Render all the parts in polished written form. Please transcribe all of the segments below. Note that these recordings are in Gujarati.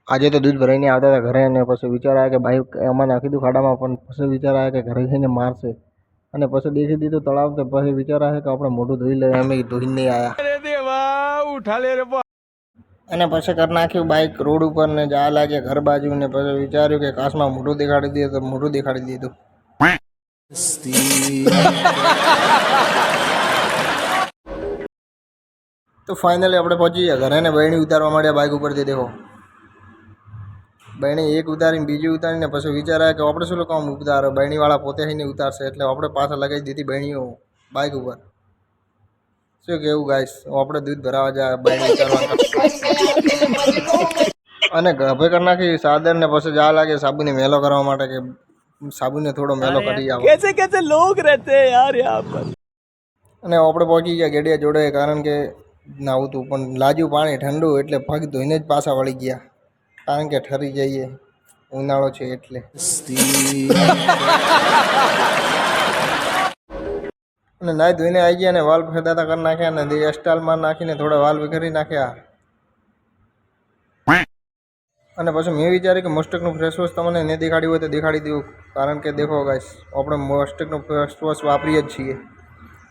આજે તો દૂધ ભરાઈને આવતા હતા ઘરે અને પછી વિચાર આવ્યા કે ભાઈ એમાં નાખી દીધું ખાડામાં પણ પછી વિચાર આવ્યા કે ઘરે જઈને મારશે અને પછી દેખી દીધું તળાવ તો પછી વિચાર આવ્યા કે આપણે મોઢું ધોઈ લઈએ અમે ધોઈને નહીં આવ્યા અને પછી કરી નાખ્યું બાઇક રોડ ઉપર ને જા લાગે ઘર બાજુ ને પછી વિચાર્યું કે કાશમાં મોઢું દેખાડી દીધું તો મોઢું દેખાડી દીધું તો ફાઇનલી આપણે પહોંચી ગયા ઘરે ને બહેણી ઉતારવા માંડ્યા બાઇક ઉપરથી દેખો બહેણી એક ઉતારીને બીજી ઉતારીને પછી વિચાર્યા કે આપણે શું કામ ઉતારે બહેણીવાળા પોતે થઈને ઉતારશે એટલે આપણે પાછા લગાવી દીધી બહેણીઓ બાઇક ઉપર શું કેવું ગાઈસ આપણે દૂધ ભરાવા જાય બહેણી ઉતારવા અને ગભે કરી નાખી સાદર ને પછી જા લાગે સાબુને મેલો કરવા માટે કે સાબુને થોડો મેલો કરી આવો कैसे कैसे लोग रहते हैं यार यहाँ पर અને આપણે પહોંચી ગયા ગેડિયા જોડે કારણ કે નાવું હતું પણ લાજ્યું પાણી ઠંડુ એટલે પગ ધોઈને જ પાછા વળી ગયા કારણ કે ઠરી જઈએ ઉનાળો છે એટલે અને નાઈ ધોઈને આવી ગયા ને વાલ ફેદાતા કરી નાખ્યા ને સ્ટાઇલમાં નાખીને થોડા વાલ વિખરી નાખ્યા અને પછી મેં વિચાર્યું કે મોસ્ટકનું ફેસ વોશ તમને નહીં દેખાડ્યું હોય તો દેખાડી દઉં કારણ કે દેખો ગાઈસ આપણે મોસ્ટકનું ફેસ વોશ વાપરીએ જ છીએ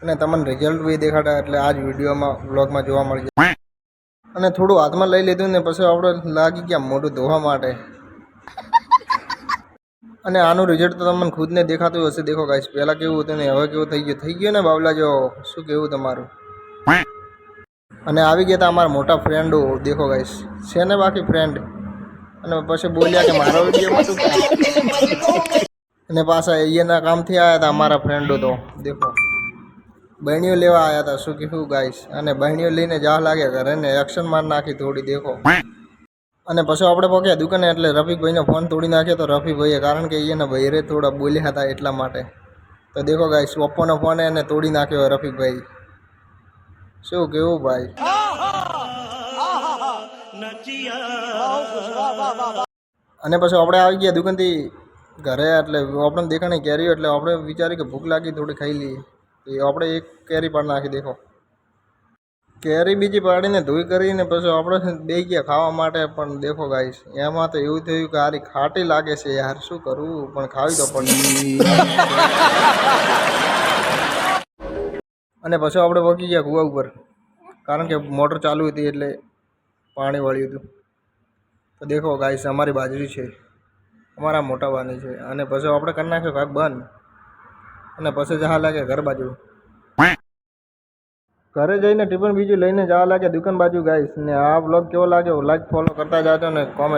અને તમને રિઝલ્ટ બી દેખાડા એટલે આ જ વિડીયોમાં વ્લોગમાં જોવા મળી જાય અને થોડું હાથમાં લઈ લીધું ને પછી આપણે લાગી ગયા મોઢું ધોવા માટે અને આનું રિઝલ્ટ તો તમને ખુદને દેખાતું હશે દેખો ગાઈસ પહેલાં કેવું હતું ને હવે કેવું થઈ ગયું ને બાવલા જો શું કેવું તમારું અને આવી ગયા હતા અમારા મોટા ફ્રેન્ડો દેખો ગાઈસ છે ને બાકી ફ્રેન્ડ અને પછી બોલ્યા કે મારો વિડીયોમાં શું અને પાછા અહીંયાના કામથી આવ્યા હતા અમારા ફ્રેન્ડો તો દેખો બહેણીઓ લેવા આવ્યા હતા શું કહેવું ગાઈસ અને બહેણીઓ લઈને જા લાગ્યા ઘરે ને એક્શન માર નાખી થોડી દેખો અને પછી આપણે પહોંચ્યા દુકાને એટલે રફીકભાઈનો ફોન તોડી નાખ્યો તો રફીકભાઈએ કારણ કે અહીંયાના ભાઈરે થોડા બોલ્યા હતા એટલા માટે તો દેખો ગાઈસ ઓપ્પોનો ફોન એને તોડી નાખ્યો રફીકભાઈ શું કેવું ભાઈ અને પછી આપણે આવી ગયા દુકાનથી ઘરે એટલે આપણે દેખાણી કેરીઓ એટલે આપણે વિચાર્યું કે ભૂખ લાગી થોડી ખાઈ લઈએ એ આપણે એક કેરી પાડી નાખી દેખો કેરી બીજી પાડીને ધોઈ કરીને પછી આપણે બે ગયા ખાવા માટે પણ દેખો ગાઈસ એમાં તો એવું થયું કે આરી ખાટી લાગે છે યાર શું કરવું પણ ખાવી તો પડે અને પછી આપણે પહોંચી ગયા કૂવા ઉપર કારણ કે મોટર ચાલુ હતી એટલે પાણી વળ્યું હતું તો દેખો ગાઈસ અમારી બાજરી છે અમારા મોટા વાની છે અને પછી આપણે કરી નાખ્યો કાંક બંધ અને પછી જવા લાગે ઘર બાજુ ઘરે જઈને ટિફિન બીજું લઈને જવા લાગે દુકાન બાજુ ગાઈસ ને આ બ્લોગ કેવો લાગ્યો લાઈક ફોલો કરતા જાજો ને કોમેન્ટ